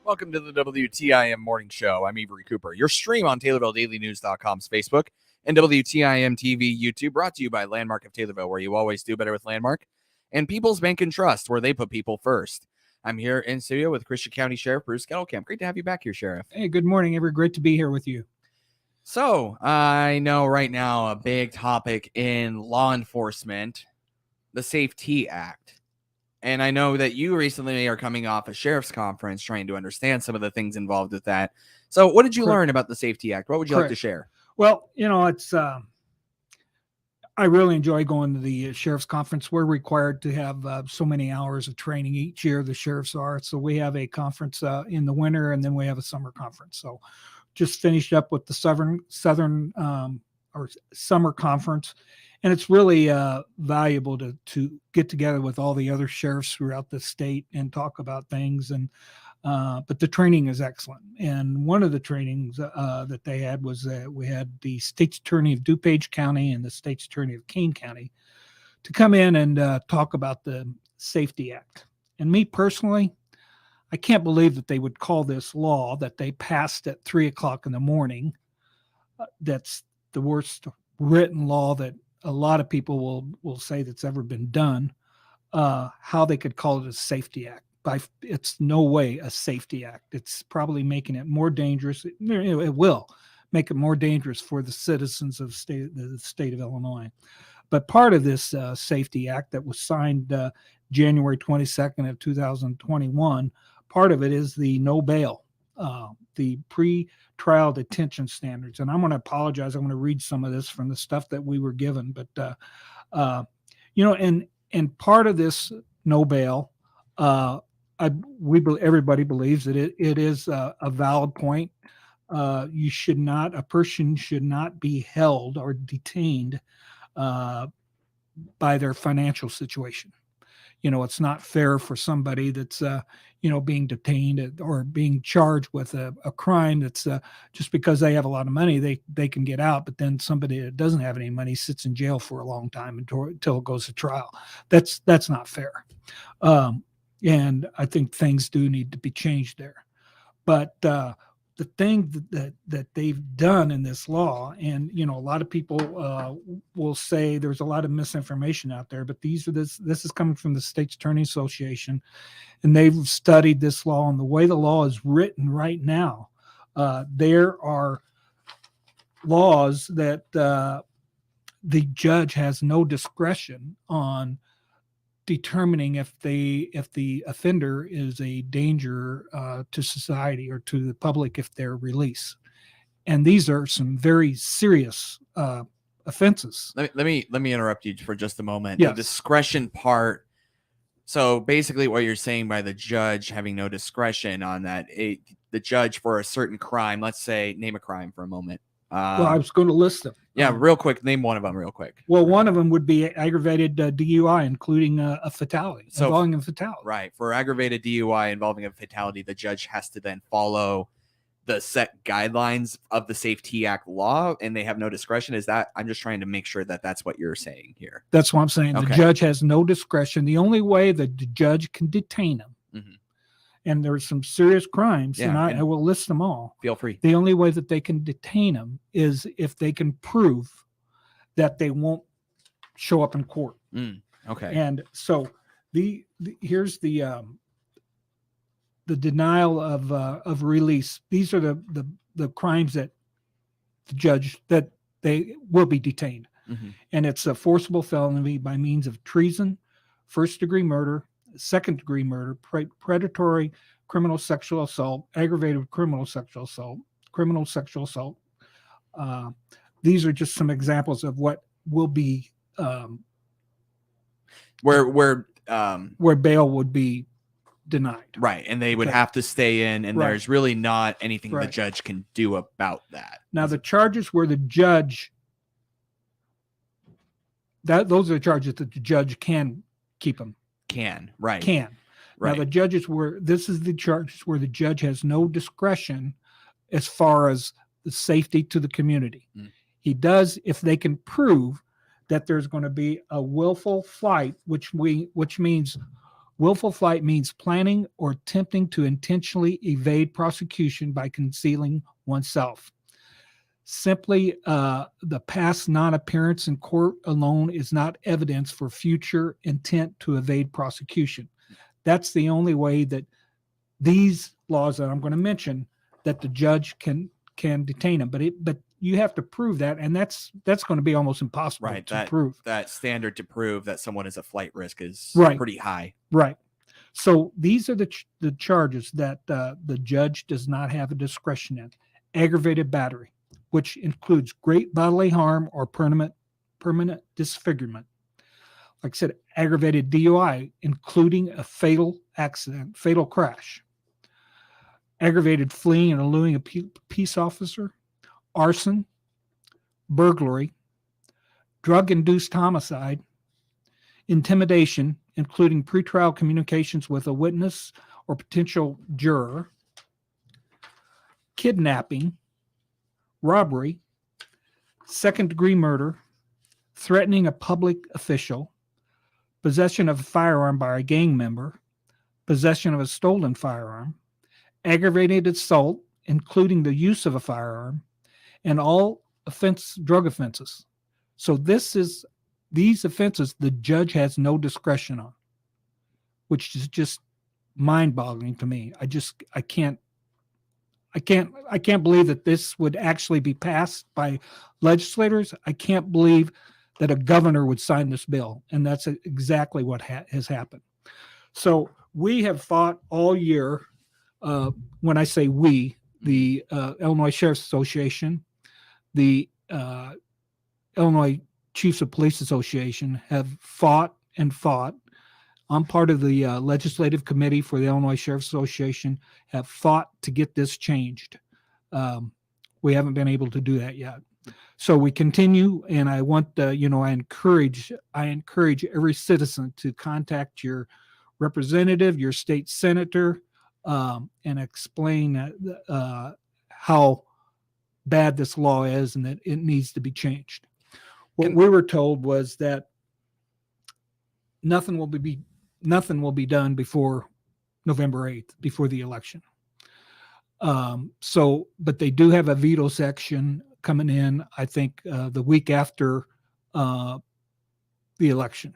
Welcome to the WTIM Morning Show. I'm Avery Cooper. Your stream on TaylorvilleDailyNews.com's Facebook and WTIM TV YouTube, brought to you by Landmark of Taylorville, where you always do better with Landmark, and People's Bank and Trust, where they put people first. I'm here in studio with Christian County Sheriff Bruce Kettlecamp. Great to have you back here, Sheriff. Hey, good morning, Avery. Great to be here with you. So, I know right now a big topic in law enforcement, the Safety Act. And I know that you recently are coming off a sheriff's conference trying to understand some of the things involved with that. So what did you learn about the Safety Act? What would you like to share? Well, it's I really enjoy going to the sheriff's conference. We're required to have so many hours of training each year, the sheriffs are. So we have a conference in the winter, and then we have a summer conference. So just finished up with the southern or summer conference. And it's really valuable to get together with all the other sheriffs throughout the state and talk about things. And but the training is excellent. And one of the trainings that they had was we had the State's Attorney of DuPage County and the State's Attorney of Kane County to come in and talk about the Safety Act. And me personally, I can't believe that they would call this law that they passed at 3 o'clock in the morning. That's the worst written law that a lot of people will say that's ever been done. How they could call it a Safety Act. It's no way a Safety Act. It's probably making it more dangerous. It will make it more dangerous for the citizens of the state of Illinois. But part of this Safety Act that was signed January 22nd of 2021, part of it is the no bail, the pre-trial detention standards. And I'm going to apologize. I'm going to read some of this from the stuff that we were given. But, and part of this no bail, everybody believes that it is a valid point. A person should not be held or detained by their financial situation. It's not fair for somebody that's, being detained or being charged with a crime that's just because they have a lot of money, they can get out. But then somebody that doesn't have any money sits in jail for a long time until it goes to trial. That's not fair. And I think things do need to be changed there. But the thing that they've done in this law, and a lot of people will say there's a lot of misinformation out there, but this is coming from the State's Attorney Association, and they've studied this law, and the way the law is written right now, there are laws that the judge has no discretion on determining if the offender is a danger to society or to the public if they're released. And these are some very serious offenses. Let me interrupt you for just a moment. Yes. The discretion part. So basically what you're saying by the judge having no discretion on that, the judge for a certain crime, let's say, name a crime for a moment. Well, I was going to list them. Yeah, real quick. Name one of them real quick. Well, one of them would be aggravated DUI, including a fatality, involving a fatality. Right. For aggravated DUI involving a fatality, the judge has to then follow the set guidelines of the Safety Act law, and they have no discretion. Is that? I'm just trying to make sure that that's what you're saying here. That's what I'm saying. Okay. The judge has no discretion. The only way that the judge can detain him, and there's some serious crimes, and I will list them all. Feel free. The only way that they can detain them is if they can prove that they won't show up in court. Okay. And so here's the denial of release. These are the crimes that the judge that they will be detained, and it's a forcible felony by means of treason, first-degree murder, second-degree murder, predatory criminal sexual assault, aggravated criminal sexual assault. These are just some examples of what will be where bail would be denied. Right, and they would have to stay in, and there's really not anything the Right. judge can do about that. Now, the charges where the judge those are the charges that the judge can keep them. Right. Now, the judges this is the charges where the judge has no discretion as far as the safety to the community. He does if they can prove that there's going to be a willful flight, which means Willful flight means planning or attempting to intentionally evade prosecution by concealing oneself. Simply, the past non-appearance in court alone is not evidence for future intent to evade prosecution. That's the only way that these laws that I'm going to mention, that the judge can detain him. But you have to prove that, and that's going to be almost impossible to prove. That standard to prove that someone is a flight risk is pretty high. Right. So these are the charges that the judge does not have a discretion in. Aggravated battery, which includes great bodily harm or permanent disfigurement. Like I said, aggravated DUI, including a fatal accident, fatal crash. Aggravated fleeing and eluding a peace officer. Arson. Burglary. Drug-induced homicide. Intimidation, including pretrial communications with a witness or potential juror. Kidnapping. Robbery. Second-degree murder. Threatening a public official. Possession of a firearm by a gang member. Possession of a stolen firearm. Aggravated assault, including the use of a firearm, and all drug offenses. So these offenses the judge has no discretion on, which is just mind-boggling to me. I can't believe that this would actually be passed by legislators. I can't believe that a governor would sign this bill, and that's exactly what has happened. So we have fought all year. When I say we, the Illinois Sheriff's Association, the Illinois Chiefs of Police Association have fought and fought. I'm part of the legislative committee for the Illinois Sheriff's Association, have fought to get this changed. We haven't been able to do that yet. So we continue, and I want, I encourage every citizen to contact your representative, your state senator, and explain how bad this law is and that it needs to be changed. What we were told was that nothing will be done before November 8th, before the election. But they do have a veto section coming in, I think, the week after the election.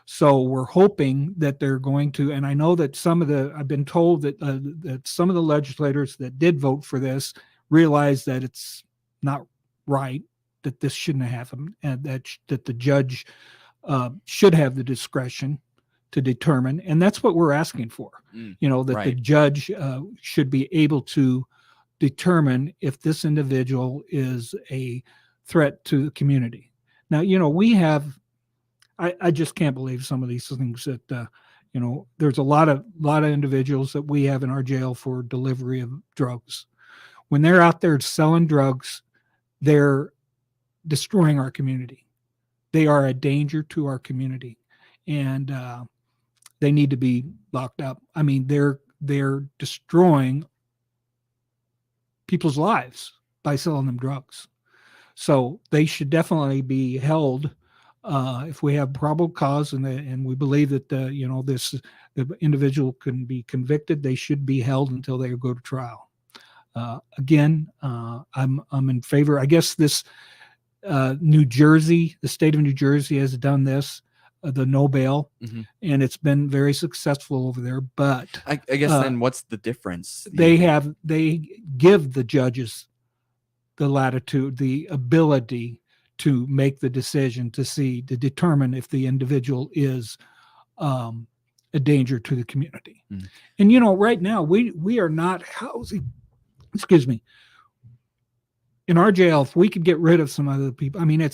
So we're hoping that they're going to, and I know that I've been told that some of the legislators that did vote for this realize that it's not right, that this shouldn't have happened, and that the judge should have the discretion to determine, and that's what we're asking for. That the judge should be able to determine if this individual is a threat to the community. Now, we have, I just can't believe some of these things that, there's a lot of individuals that we have in our jail for delivery of drugs. When they're out there selling drugs, they're destroying our community. They are a danger to our community, and they need to be locked up. I mean, they're destroying people's lives by selling them drugs. So they should definitely be held if we have probable cause and we believe that the individual can be convicted. They should be held until they go to trial. Again, I'm in favor. I guess this New Jersey, the state of New Jersey has done this, the no bail, and it's been very successful over there. But I guess then what's the difference? They give the judges the latitude, the ability to make the decision to determine if the individual is a danger to the community. And right now we are not housing. Excuse me. In our jail, if we could get rid of some other people, I mean,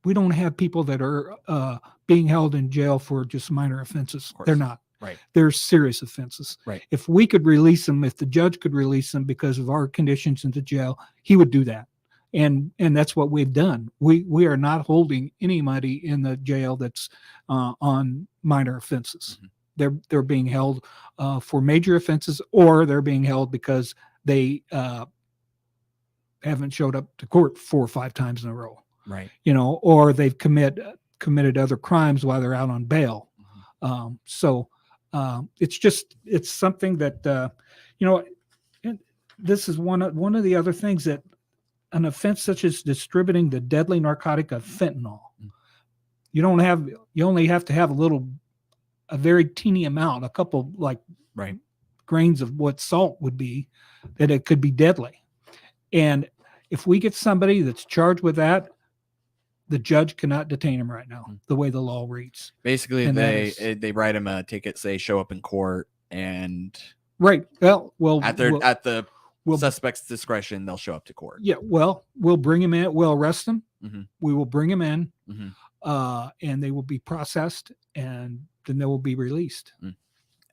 we don't have people that are being held in jail for just minor offenses. They're not. Right. They're serious offenses. Right. If we could release them, if the judge could release them because of our conditions in the jail, he would do that. And that's what we've done. We are not holding anybody in the jail that's on minor offenses. They're being held for major offenses, or they're being held because they haven't showed up to court 4 or 5 times in a row. Right. Or they've committed other crimes while they're out on bail. So It's something that, you know, this is one of the other things that an offense such as distributing the deadly narcotic of fentanyl, you only have to have a very teeny amount, a couple like Right. grains of what salt would be, that it could be deadly. And if we get somebody that's charged with that, the judge cannot detain him right now, the way the law reads. Basically, And they write him a ticket, say show up in court, and right. Well, at the suspect's discretion, they'll show up to court. Yeah. Well, we'll bring him in. We'll arrest him. Mm-hmm. We will bring him in, mm-hmm. And they will be processed, and then they will be released.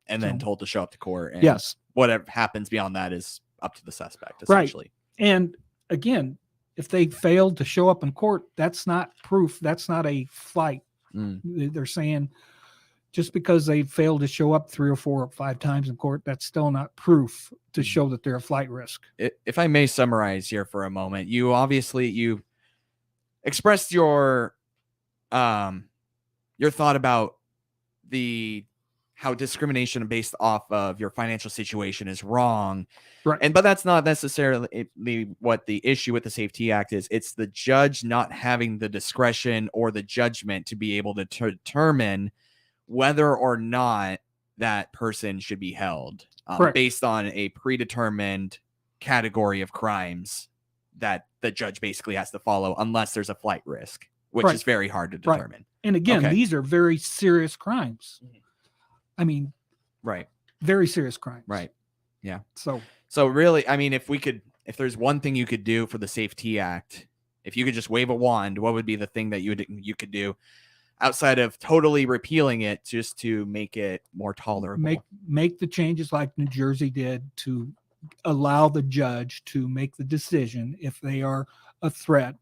And then told to show up to court. And yes. Whatever happens beyond that is up to the suspect, essentially. Right. And again, if they failed to show up in court, that's not proof. That's not a flight. They're saying just because they failed to show up 3 or 4 or 5 times in court, that's still not proof to show that they're a flight risk. If I may summarize here for a moment, you expressed your thought about how discrimination based off of your financial situation is wrong. Right. But that's not necessarily what the issue with the Safety Act is. It's the judge not having the discretion or the judgment to be able to determine whether or not that person should be held based on a predetermined category of crimes that the judge basically has to follow, unless there's a flight risk, which is very hard to determine. Right. And again, these are very serious crimes. I mean, right. Very serious crimes. Right. Yeah. So really, I mean, if there's one thing you could do for the Safety Act, if you could just wave a wand, what would be the thing that you could do outside of totally repealing it, just to make it more tolerable? Make the changes like New Jersey did to allow the judge to make the decision if they are a threat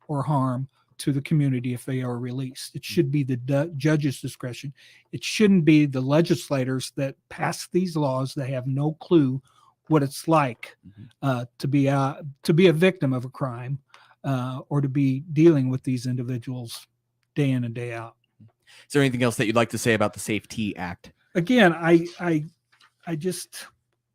or harm to the community if they are released. It should be the judge's discretion. It shouldn't be the legislators that pass these laws that have no clue what it's like to be a victim of a crime or to be dealing with these individuals day in and day out. Is there anything else that you'd like to say about the Safety Act? Again, I just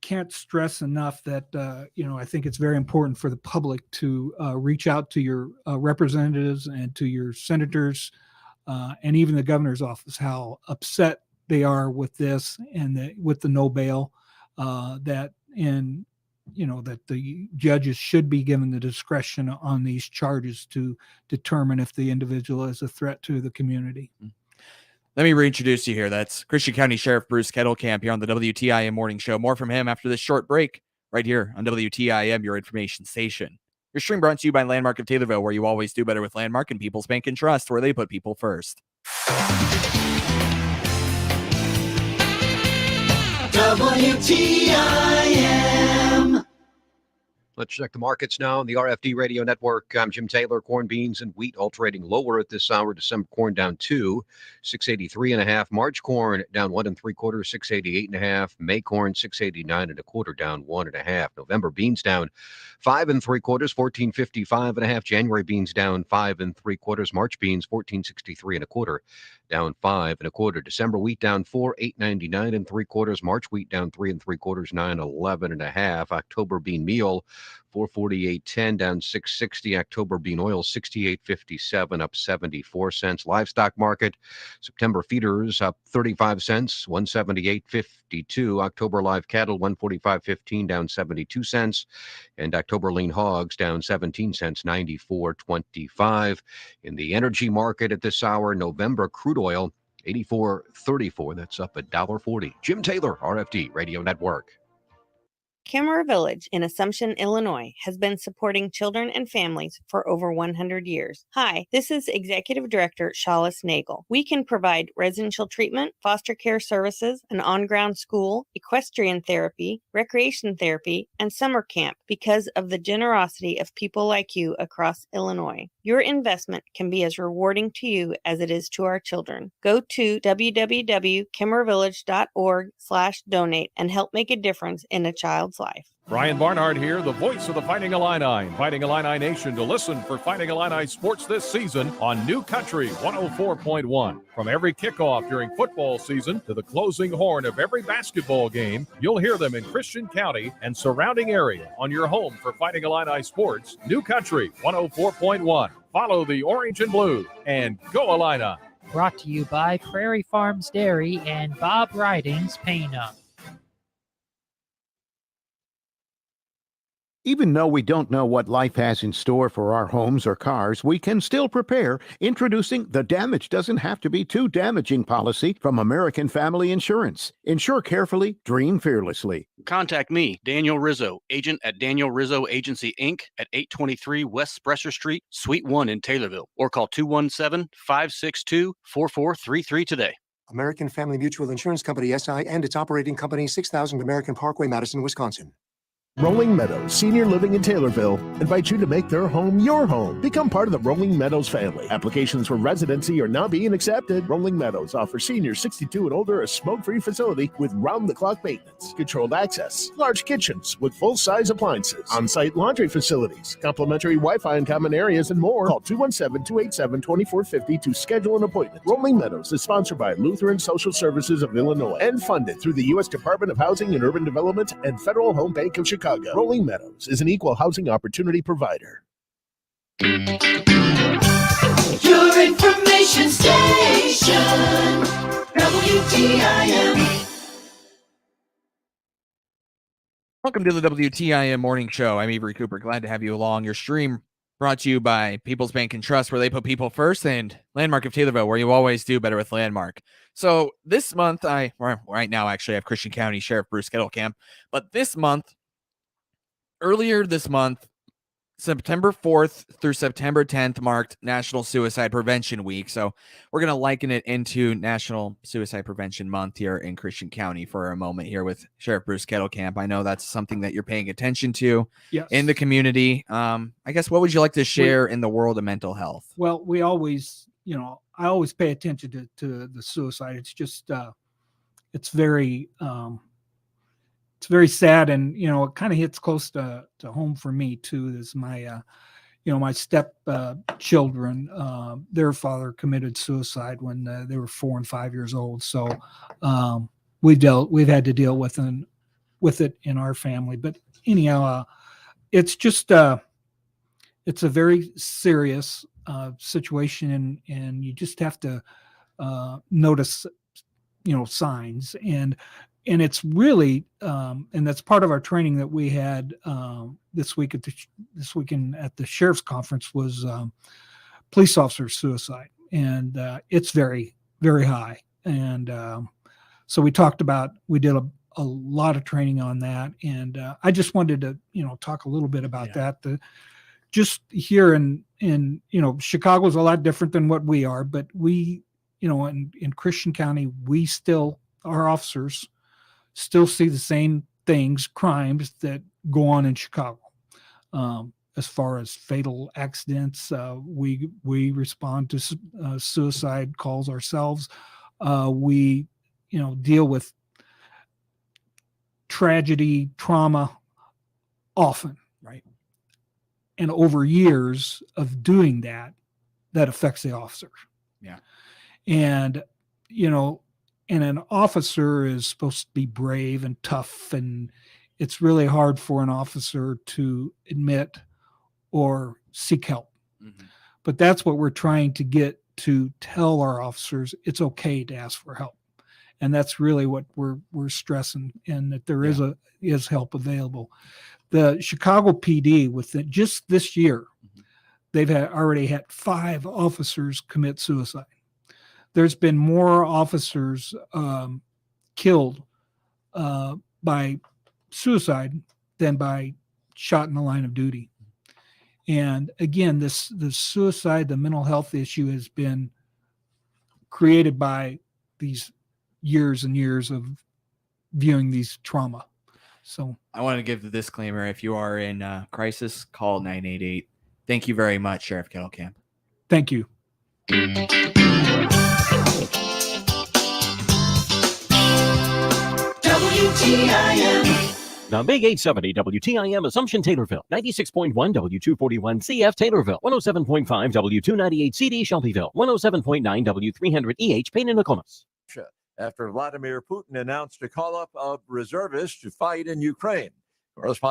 can't stress enough that I think it's very important for the public to reach out to your representatives and to your senators and even the governor's office, how upset they are with this and with the no bail, that the judges should be given the discretion on these charges to determine if the individual is a threat to the community. Let me reintroduce you here. That's Christian County Sheriff Bruce Kettlecamp here on the WTIM Morning Show. More from him after this short break right here on WTIM, your information station. Your stream brought to you by Landmark of Taylorville, where you always do better with Landmark and People's Bank and Trust, where they put people first. WTIM. Let's check the markets now on the RFD Radio Network. I'm Jim Taylor. Corn, beans, and wheat all trading lower at this hour. December corn down 2, 683.5. March corn down 1 3/4, 688.5. May corn 689.25, down 1.5. November beans down 5 3/4, 1455.5. January beans down 5 3/4. March beans 1463.25, down 5 1/4. December wheat down 4, 899 3/4. March wheat down 3 3/4, 911.5. October bean meal 448.10, down 660. October bean oil 68.57, up 74 cents. Livestock market, September feeders up 35 cents, 178.52. October live cattle 145.15, down 72 cents. And October lean hogs down 17 cents, 94.25. In the energy market at this hour, November crude oil 84.34. That's up $1.40. Jim Taylor, RFD Radio Network. Kimmerer Village in Assumption, Illinois, has been supporting children and families for over 100 years. Hi, this is Executive Director Shalis Nagel. We can provide residential treatment, foster care services, an on-ground school, equestrian therapy, recreation therapy, and summer camp because of the generosity of people like you across Illinois. Your investment can be as rewarding to you as it is to our children. Go to www.kimmerervillage.org/donate and help make a difference in a child's life. Brian Barnhart here, the voice of the Fighting Illini, inviting Illini Nation to listen for Fighting Illini sports this season on New Country 104.1. From every kickoff during football season to the closing horn of every basketball game, you'll hear them in Christian County and surrounding area on your home for Fighting Illini sports, New Country 104.1. Follow the Orange and Blue and go Illini. Brought to you by Prairie Farms Dairy and Bob Riding's Paint-Up. Even though we don't know what life has in store for our homes or cars, we can still prepare. Introducing the Damage Doesn't Have to Be Too Damaging policy from American Family Insurance. Insure carefully, dream fearlessly. Contact me, Daniel Rizzo, agent at Daniel Rizzo Agency, Inc. at 823 West Spresser Street, Suite 1 in Taylorville, or call 217-562-4433 today. American Family Mutual Insurance Company, SI, and its operating company, 6000 American Parkway, Madison, Wisconsin. Rolling Meadows Senior Living in Taylorville invites you to make their home your home. Become part of the Rolling Meadows family. Applications for residency are now being accepted. Rolling Meadows offers seniors 62 and older a smoke-free facility with round-the-clock maintenance, controlled access, large kitchens with full-size appliances, on-site laundry facilities, complimentary Wi-Fi in common areas, and more. Call 217-287-2450 to schedule an appointment. Rolling Meadows is sponsored by Lutheran Social Services of Illinois and funded through the U.S. Department of Housing and Urban Development and Federal Home Bank of Chicago. Rolling Meadows is an equal housing opportunity provider. Your information station, WTIM. Welcome to the WTIM Morning Show. I'm Avery Cooper. Glad to have you along. Your stream brought to you by People's Bank and Trust, where they put people first, and Landmark of Taylorville, where you always do better with Landmark. So this month, right now actually have Christian County Sheriff Bruce Kettlecamp, but earlier this month, September 4th through September 10th marked National Suicide Prevention Week. So we're going to liken it into National Suicide Prevention Month here in Christian County for a moment here with Sheriff Bruce Kettlecamp. I know that's something that you're paying attention to in the community. I guess what would you like to share in the world of mental health? Well, we always, I always pay attention to the suicide. It's just, it's very sad, and it kind of hits close to home for me too. Is my my step children, their father committed suicide when they were 4 and 5 years old. So we've had to deal with it in our family. But anyhow, it's just it's a very serious situation, and you just have to notice signs, and it's really and that's part of our training that we had this weekend at the sheriff's conference was police officer suicide, and it's very, very high. And so we did a lot of training on that, and I just wanted to talk a little bit about that. Just here in Chicago's a lot different than what we are, but we in Christian County, our officers still see the same things, crimes that go on in Chicago. As far as fatal accidents, we respond to suicide calls ourselves. We deal with tragedy, trauma often, right? And over years of doing that affects the officer. Yeah. And and an officer is supposed to be brave and tough, and it's really hard for an officer to admit or seek help. Mm-hmm. But that's what we're trying to get to tell our officers. It's okay to ask for help. And that's really what we're stressing, and that there is help available. The Chicago PD, just this year, they've already had 5 officers commit suicide. There's been more officers killed by suicide than by shot in the line of duty. And again, the suicide, the mental health issue has been created by these years and years of viewing these trauma. So I want to give the disclaimer: if you are in crisis, call 988. Thank you very much, Sheriff Kettlecamp. Thank you. WTIM The Big 870 WTIM Assumption Taylorville, 96.1 W241 CF Taylorville, 107.5 W298 CD Shelbyville, 107.9 W300 EH Payne and Nokomis. After Vladimir Putin announced a call-up of reservists to fight in Ukraine. Correspondent